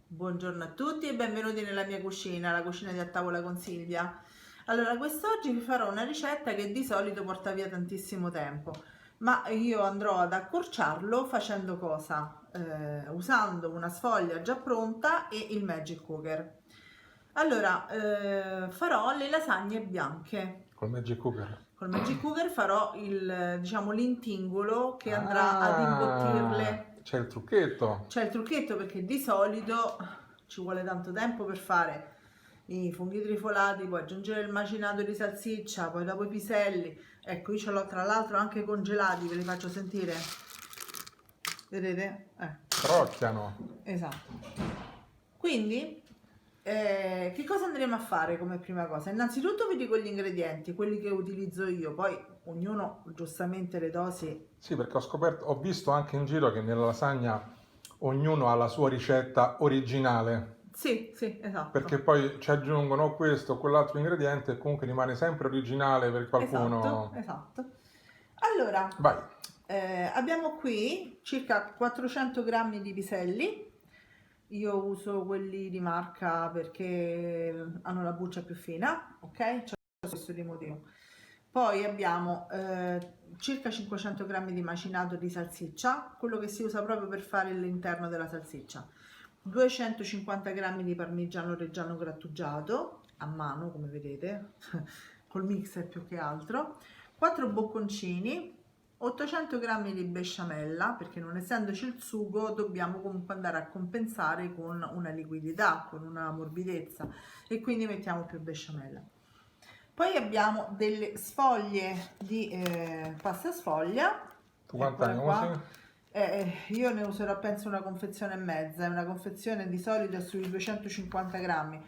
Buongiorno a tutti e benvenuti nella mia cucina, la cucina di A Tavola con Silvia. Allora, quest'oggi vi farò una ricetta che di solito porta via tantissimo tempo, ma io andrò ad accorciarlo facendo cosa? Usando una sfoglia già pronta e il Magic Cooker. Allora, farò le lasagne bianche. Col Magic Cooker. Col Magic Cooker farò diciamo, l'intingolo che andrà ad Ah, imbottirle. c'è il trucchetto. C'è il trucchetto perché di solito ci vuole tanto tempo per fare i funghi trifolati, poi aggiungere il macinato di salsiccia, poi dopo i piselli. Ecco, io ce l'ho tra l'altro anche congelati, ve li faccio sentire. Vedete? Crocchiano. Esatto. Quindi, che cosa andremo a fare come prima cosa? Innanzitutto vi dico gli ingredienti, quelli che utilizzo io, poi ognuno giustamente le dosi. Sì, perché ho visto anche in giro che nella lasagna ognuno ha la sua ricetta originale, Sì, sì, perché esatto. poi ci aggiungono questo o quell'altro ingrediente e comunque rimane sempre originale per Esatto, qualcuno. esatto. Allora, Vai. abbiamo qui circa 400 grammi di piselli. Io uso quelli di marca perché hanno la buccia più fina, ok? C'è questo di motivo. Poi abbiamo circa 500 grammi di macinato di salsiccia, quello che si usa proprio per fare l'interno della salsiccia. 250 grammi di parmigiano reggiano grattugiato a mano, come vedete, col mixer più che altro, 4 bocconcini, 800 grammi di besciamella, perché non essendoci il sugo dobbiamo comunque andare a compensare con una liquidità, con una morbidezza, e quindi mettiamo più besciamella. Poi abbiamo delle sfoglie di pasta sfoglia, Tu quanta eccole ne usi? qua. Io ne userò penso una confezione e mezza, una confezione di solito è sui 250 grammi,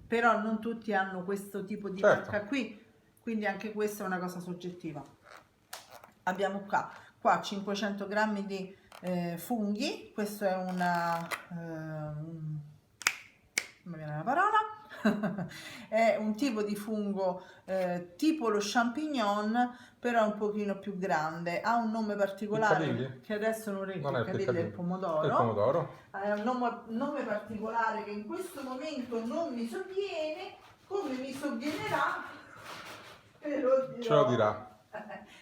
però non tutti hanno questo tipo di Certo. marca qui, quindi anche questa è una cosa soggettiva. Abbiamo qua 500 grammi di funghi, questo è non mi viene la parola, è un tipo di fungo tipo lo champignon, però un pochino più grande, ha un nome particolare Piccadilly? che adesso non ricordo, Non è il il cadillo è il piccadilly. È il pomodoro, pomodoro? ha un nome particolare che in questo momento non mi sovviene, come mi sovvienerà, ve lo Ce lo dirò. dirà.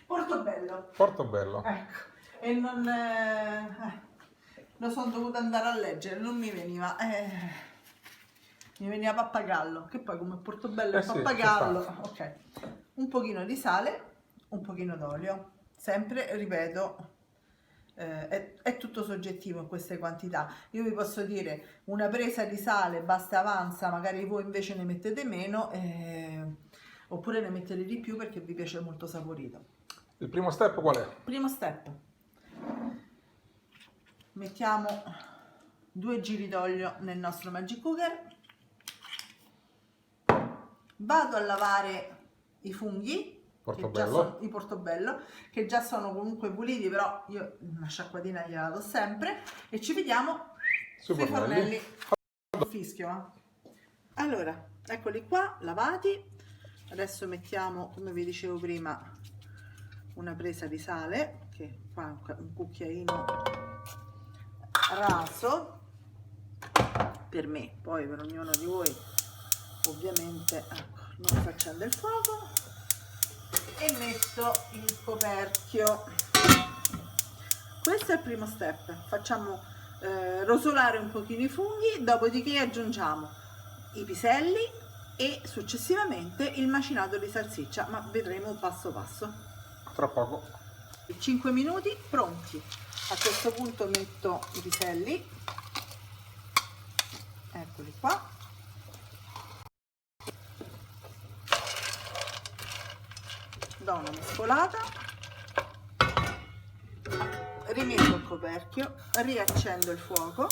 Portobello, Portobello. ecco, e non lo sono dovuta andare a leggere, non mi veniva, mi veniva pappagallo, che poi come Portobello e Eh sì, ci pappagallo, sta. ok, un pochino di sale, un pochino d'olio, sempre, ripeto, è tutto soggettivo in queste quantità. Io vi posso dire una presa di sale basta avanza, magari voi invece ne mettete meno, oppure ne mettete di più perché vi piace molto saporito. Il primo step qual è? Primo step, mettiamo 2 giri d'olio nel nostro Magic Cooker, vado a lavare i funghi, che già sono Portobello. i portobello, che già sono comunque puliti, però io una sciacquatina gliela do sempre, e ci vediamo Sui sui fornelli. fornelli. Fischio, eh. Allora, eccoli qua, lavati. Adesso mettiamo, come vi dicevo prima, una presa di sale, che qua un cucchiaino raso, per me, poi per ognuno di voi ovviamente, ecco, non si accende il fuoco, e metto il coperchio. Questo è il primo step, facciamo rosolare un pochino i funghi, dopodiché aggiungiamo i piselli e successivamente il macinato di salsiccia, ma vedremo passo passo. Tra poco. 5 minuti pronti. A questo punto metto i piselli, eccoli qua, do una mescolata, rimetto il coperchio, riaccendo il fuoco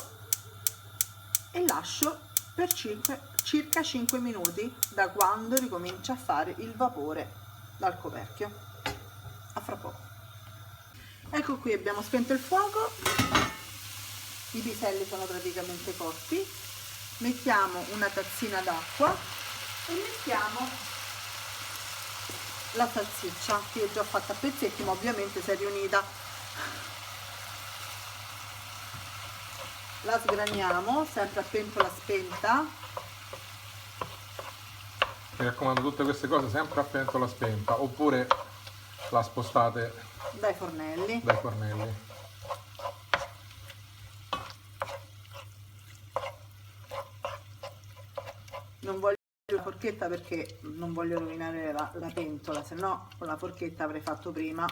e lascio per circa 5 minuti da quando ricomincia a fare il vapore dal coperchio. A fra poco. Ecco qui, abbiamo spento il fuoco, i piselli sono praticamente cotti, mettiamo una tazzina d'acqua e mettiamo la salsiccia che ho già fatta a pezzetti, ma ovviamente si è riunita. la sgraniamo sempre a pentola spenta. Mi raccomando, tutte queste cose sempre a pentola spenta, oppure la spostate dai fornelli. dai fornelli. Non voglio la forchetta perché non voglio rovinare la pentola, se no con la forchetta avrei fatto prima.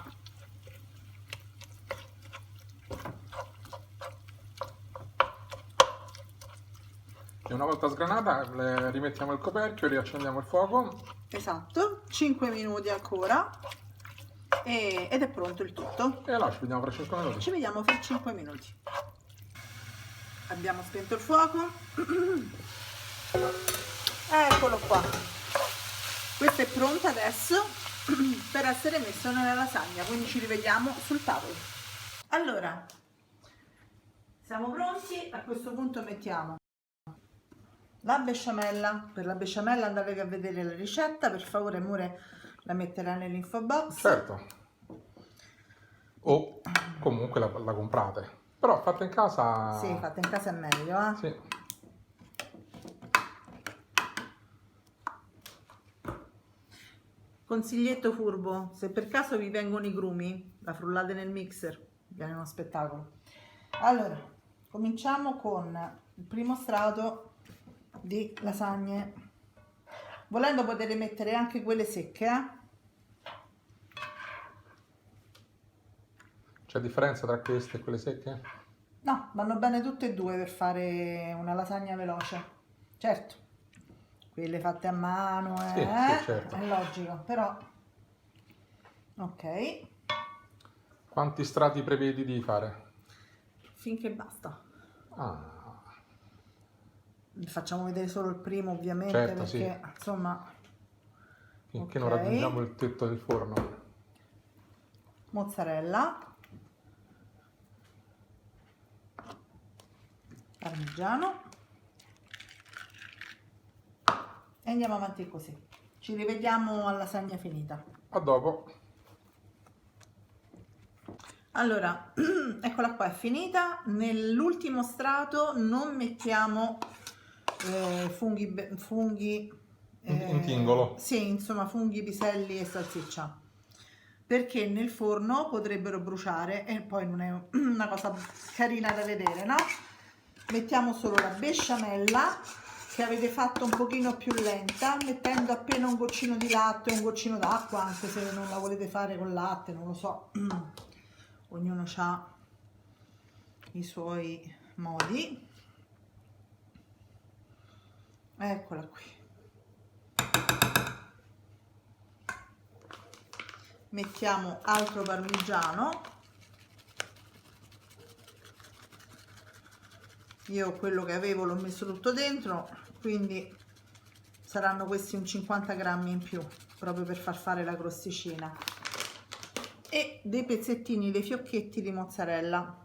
E una volta sgranata le rimettiamo il coperchio, riaccendiamo il fuoco. Esatto, 5 minuti ancora ed è pronto il tutto. E allora ci vediamo fra 5 minuti. Ci vediamo fra 5 minuti. Abbiamo spento il fuoco. Eccolo qua. Questo è pronto adesso per essere messo nella lasagna, quindi ci rivediamo sul tavolo. Allora, siamo pronti. A questo punto mettiamo la besciamella. Per la besciamella andate a vedere la ricetta, per favore, amore, la metterà nell'info box. Certo. O comunque la comprate. Però fatta in casa... Sì, fatta in casa è meglio, eh? Sì. Consiglietto furbo, se per caso vi vengono i grumi, la frullate nel mixer, viene uno spettacolo. Allora, cominciamo con il primo strato di lasagne. Volendo potete mettere anche quelle secche, C'è differenza tra queste e quelle secche? No, vanno bene tutte e due per fare una lasagna veloce. Certo, quelle fatte a mano, Sì, certo. è logico, però... Ok, Quanti strati prevedi di fare? finché basta. Ah, Facciamo vedere solo il primo, ovviamente, certo, perché sì. insomma... Finché Ok. non raggiungiamo il tetto del forno. Mozzarella, parmigiano e andiamo avanti così. Ci rivediamo alla lasagna finita. A dopo. Allora, eccola qua, è finita. Nell'ultimo strato non mettiamo funghi Intingolo. sì, insomma, funghi, piselli e salsiccia, perché nel forno potrebbero bruciare e poi non è una cosa carina da vedere, no? Mettiamo solo la besciamella che avete fatto un pochino più lenta, mettendo appena un goccino di latte o un goccino d'acqua, anche se non la volete fare con latte, non lo so. Ognuno ha i suoi modi. Eccola qui. Mettiamo altro parmigiano. Io quello che avevo l'ho messo tutto dentro, quindi saranno questi un 50 grammi in più, proprio per far fare la crosticina. E dei pezzettini, dei fiocchetti di mozzarella,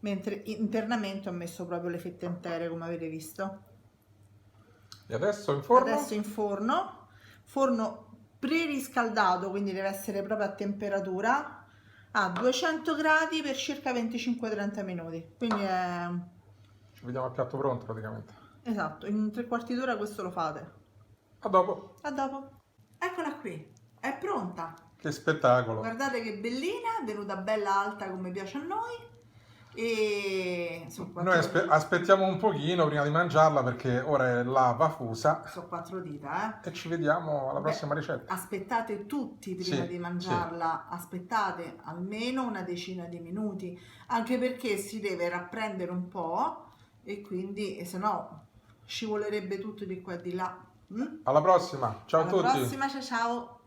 mentre internamente ho messo proprio le fette intere, come avete visto. E adesso in forno? Adesso in forno, forno preriscaldato, quindi deve essere proprio a temperatura a 200 gradi per circa 25-30 minuti, quindi è... Ci vediamo al piatto pronto praticamente. esatto, in 3/4 d'ora questo lo fate. A dopo. A dopo. Eccola qui, è pronta. Che spettacolo. Guardate che bellina, è venuta bella alta come piace a noi. E Noi aspettiamo un pochino prima di mangiarla perché ora è lava fusa. sono 4 dita, E ci vediamo alla prossima ricetta. Aspettate tutti prima Sì, di mangiarla, aspettate almeno una decina di minuti, anche perché si deve rapprendere un po' e quindi se no scivolerebbe tutto di qua e di là. Alla prossima, ciao a tutti. Alla prossima, ciao ciao!